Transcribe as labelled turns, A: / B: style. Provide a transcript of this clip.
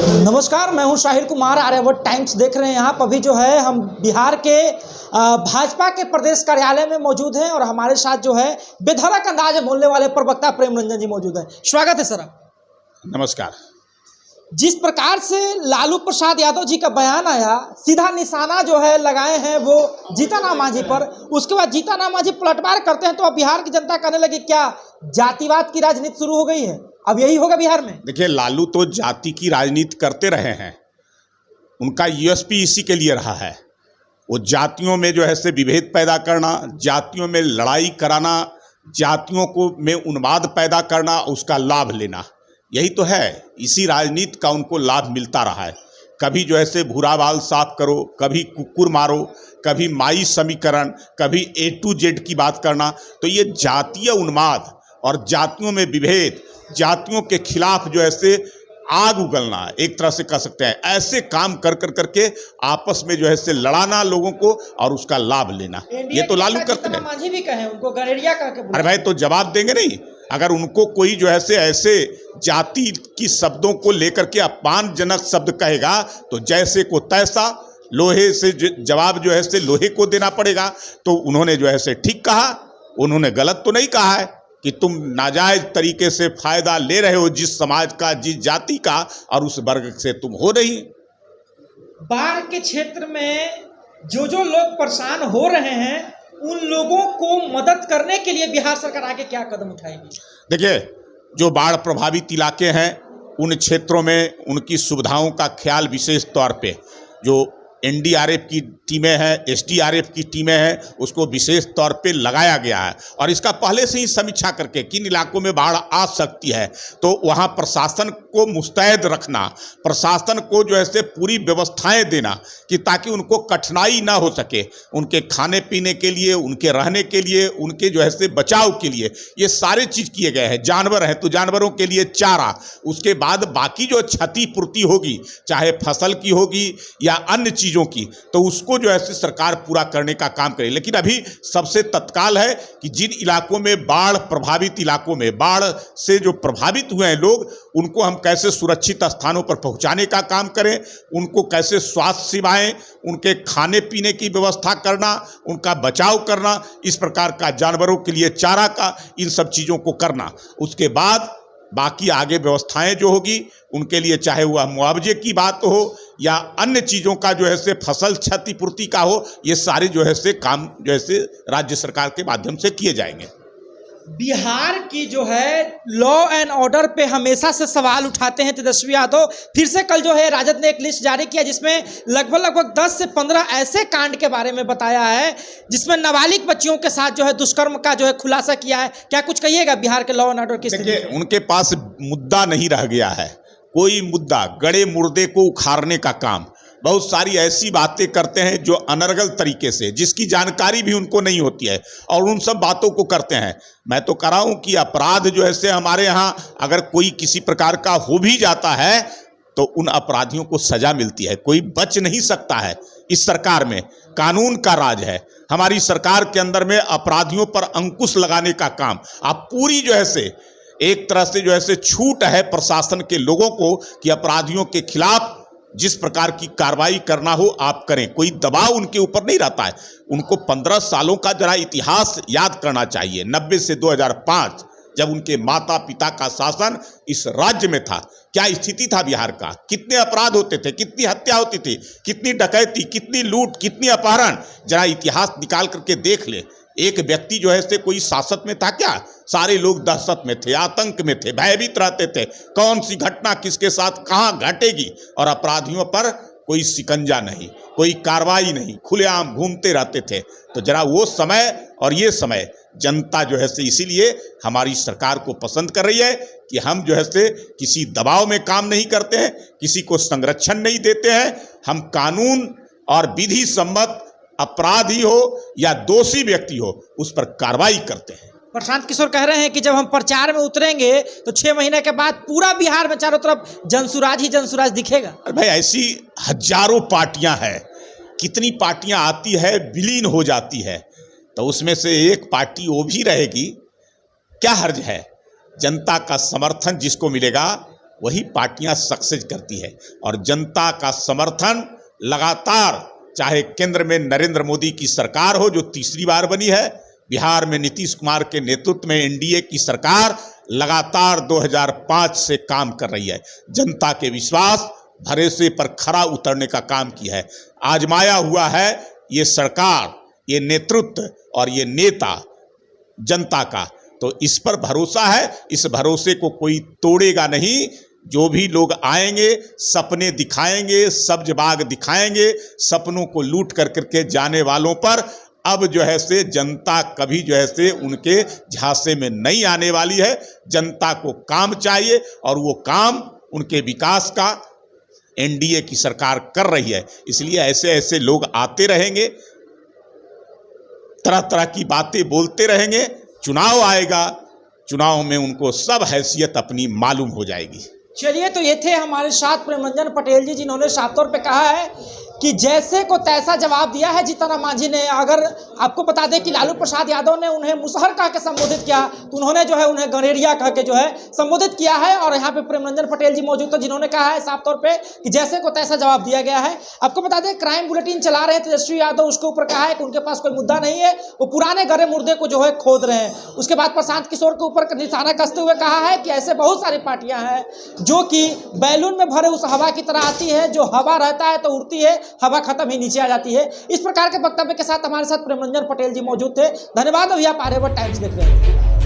A: नमस्कार, मैं हूं शाहिर कुमार। आर्यावर्त टाइम्स देख रहे हैं। यहाँ पर अभी जो है हम बिहार के भाजपा के प्रदेश कार्यालय में मौजूद हैं और हमारे साथ जो है बेधड़क अंदाज में बोलने वाले प्रवक्ता प्रेम रंजन जी मौजूद हैं। स्वागत है सर।
B: नमस्कार।
A: जिस प्रकार से लालू प्रसाद यादव जी का बयान आया, सीधा निशाना जो है लगाए हैं वो जीतन मांझी पर। उसके बाद जीतन मांझी पलटवार करते हैं तो अब बिहार की जनता कहने लगी क्या जातिवाद की राजनीति शुरू हो गई है? अब यही होगा बिहार में।
B: देखिए, लालू तो जाति की राजनीति करते रहे हैं। उनका यूएसपी इसी के लिए रहा है। वो जातियों में जो है से विभेद पैदा करना, जातियों में लड़ाई कराना, जातियों को में उन्माद पैदा करना, उसका लाभ लेना, यही तो है। इसी राजनीति का उनको लाभ मिलता रहा है। कभी जो है से भूरा बाल साफ करो, कभी कुकुर मारो, कभी माई समीकरण, कभी A to Z की बात करना। तो ये जातीय उन्माद और जातियों में विभेद, जातियों के खिलाफ जो है से आग उगलना, एक तरह से कह सकते हैं, ऐसे काम कर करके आपस में जो है से लड़ाना लोगों को और उसका लाभ लेना, ये तो लालू करते हैं।
A: मांझी भी कहे उनको गड़ेरिया कह के।
B: अरे भाई, तो जवाब देंगे नहीं? अगर उनको कोई जो है से ऐसे जाति की शब्दों को लेकर के अपमानजनक शब्द कहेगा तो जैसे को तैसा, लोहे से जवाब जो है से लोहे को देना पड़ेगा। तो उन्होंने जो है से ठीक कहा, उन्होंने गलत तो नहीं कहा है कि तुम नाजायज तरीके से फायदा ले रहे हो जिस समाज का, जिस जाति का, और उस वर्ग से तुम हो नहीं।
A: बाढ़ के क्षेत्र में जो लोग परेशान हो रहे हैं उन लोगों को मदद करने के लिए बिहार सरकार आगे क्या कदम उठाएगी? देखिए,
B: जो बाढ़ प्रभावित इलाके हैं उन क्षेत्रों में उनकी सुविधाओं का ख्याल विशेष तौर पे, जो NDRF की टीमें हैं, SDRF की टीमें हैं, उसको विशेष तौर पे लगाया गया है। और इसका पहले से ही समीक्षा करके किन इलाकों में बाढ़ आ सकती है तो वहाँ प्रशासन को मुस्तैद रखना, प्रशासन को जो है से पूरी व्यवस्थाएं देना कि ताकि उनको कठिनाई ना हो सके, उनके खाने पीने के लिए, उनके रहने के लिए, उनके जो है से बचाव के लिए, ये सारे चीज़ किए गए हैं। जानवर हैं तो जानवरों के लिए चारा, उसके बाद बाकी जो क्षतिपूर्ति होगी, चाहे फसल की होगी या अन्य चीज़ों की, तो उसको जो है सरकार पूरा करने का काम करे। लेकिन अभी सबसे तत्काल है कि जिन इलाकों में बाढ़ प्रभावित इलाकों में, बाढ़ से जो प्रभावित हुए हैं लोग, उनको हम कैसे सुरक्षित स्थानों पर पहुंचाने का काम करें, उनको कैसे स्वास्थ्य सेवाएं, उनके खाने पीने की व्यवस्था करना, उनका बचाव करना, इस प्रकार का जानवरों के लिए चारा का, इन सब चीज़ों को करना। उसके बाद बाकी आगे व्यवस्थाएं जो होगी उनके लिए, चाहे वह मुआवजे की बात हो या अन्य चीज़ों का जो है से फसल क्षतिपूर्ति का हो, ये सारे जो है से काम जो है से राज्य सरकार के माध्यम से किए जाएंगे।
A: बिहार की जो है लॉ एंड ऑर्डर पे हमेशा से सवाल उठाते हैं तेजस्वी यादव। फिर से कल जो है राजद ने एक लिस्ट जारी किया जिसमें लगभग 10 से 15 ऐसे कांड के बारे में बताया है जिसमें नाबालिग बच्चियों के साथ जो है दुष्कर्म का जो है खुलासा किया है। क्या कुछ कहिएगा बिहार के लॉ एंड ऑर्डर की स्थिति?
B: उनके पास मुद्दा नहीं रह गया है, कोई मुद्दा, गड़े मुर्दे को उखाड़ने का काम। बहुत सारी ऐसी बातें करते हैं जो अनर्गल तरीके से, जिसकी जानकारी भी उनको नहीं होती है, और उन सब बातों को करते हैं। मैं तो कह रहा हूं कि अपराध जो है से हमारे यहाँ अगर कोई किसी प्रकार का हो भी जाता है तो उन अपराधियों को सजा मिलती है, कोई बच नहीं सकता है। इस सरकार में कानून का राज है। हमारी सरकार के अंदर में अपराधियों पर अंकुश लगाने का काम, आप पूरी जो है से एक तरह से जो है से छूट है प्रशासन के लोगों को कि अपराधियों के खिलाफ जिस प्रकार की कार्रवाई करना हो आप करें। कोई दबाव उनके ऊपर नहीं रहता है। उनको 15 सालों का जरा इतिहास याद करना चाहिए। 90 से 2005 जब उनके माता पिता का शासन इस राज्य में था, क्या स्थिति था बिहार का? कितने अपराध होते थे, कितनी हत्या होती थी, कितनी डकैती, कितनी लूट, कितनी अपहरण, जरा इतिहास निकाल करके देख ले। एक व्यक्ति जो है से कोई शासक में था क्या? सारे लोग दहशत में थे, आतंक में थे, भयभीत रहते थे, कौन सी घटना किसके साथ कहाँ घटेगी, और अपराधियों पर कोई शिकंजा नहीं, कोई कार्रवाई नहीं, खुलेआम घूमते रहते थे। तो जरा वो समय और ये समय जनता जो है से इसीलिए हमारी सरकार को पसंद कर रही है कि हम जो है से किसी दबाव में काम नहीं करते हैं, किसी को संरक्षण नहीं देते हैं। हम कानून और विधि सम्मत अपराधी हो या दोषी व्यक्ति हो उस पर कार्रवाई करते हैं।
A: प्रशांत किशोर कह रहे हैं कि जब हम प्रचार में उतरेंगे तो 6 महीने के बाद पूरा बिहार में चारों तरफ जनसुराज ही जनसुराज दिखेगा।
B: अरे भाई, ऐसी हजारों पार्टियां हैं, कितनी पार्टियां आती है विलीन हो जाती है, तो उसमें से एक पार्टी वो भी रहेगी, क्या हर्ज है? जनता का समर्थन जिसको मिलेगा वही पार्टियां सक्सेस करती है। और जनता का समर्थन लगातार, चाहे केंद्र में नरेंद्र मोदी की सरकार हो जो तीसरी बार बनी है, बिहार में नीतीश कुमार के नेतृत्व में एनडीए की सरकार लगातार 2005 से काम कर रही है। जनता के विश्वास भरोसे पर खरा उतरने का काम किया है। आजमाया हुआ है ये सरकार, ये नेतृत्व और ये नेता जनता का, तो इस पर भरोसा है। इस भरोसे को कोई तोड़ेगा नहीं। जो भी लोग आएंगे सपने दिखाएंगे, सब्ज बाग दिखाएंगे, सपनों को लूट कर करके जाने वालों पर अब जो है से जनता कभी जो है से उनके झांसे में नहीं आने वाली है। जनता को काम चाहिए और वो काम उनके विकास का एनडीए की सरकार कर रही है। इसलिए ऐसे ऐसे लोग आते रहेंगे, तरह तरह की बातें बोलते रहेंगे। चुनाव आएगा, चुनाव में उनको सब हैसियत अपनी मालूम हो जाएगी।
A: चलिए, तो ये थे हमारे साथ प्रेमरंजन पटेल जी, जिन्होंने साफ तौर पे कहा है कि जैसे को तैसा जवाब दिया है जीतन राम मांझी ने। अगर आपको बता दें कि लालू प्रसाद यादव ने उन्हें मुसहर कह के संबोधित किया, तो उन्होंने जो है उन्हें गणेरिया कह के जो है संबोधित किया है। और यहाँ पे प्रेमरंजन पटेल जी मौजूद थे, जिन्होंने कहा है साफ तौर पे कि जैसे को तैसा जवाब दिया गया है। आपको बता दें, क्राइम बुलेटिन चला रहे तेजस्वी यादव, उसके ऊपर कहा है कि उनके पास कोई मुद्दा नहीं है, वो पुराने गड़े मुर्दे को जो है खोद रहे हैं। उसके बाद प्रशांत किशोर के ऊपर निशाना कसते हुए कहा है कि ऐसे बहुत सारी पार्टियां हैं जो कि बैलून में भरे उस हवा की तरह आती है, जो हवा रहता है तो उड़ती है, हवा खत्म ही नीचे आ जाती है। इस प्रकार के वक्तव्य के साथ हमारे साथ प्रेमरंजन पटेल जी मौजूद थे। धन्यवाद। अभी आप आर्यावर्त टाइम्स देख रहे हैं।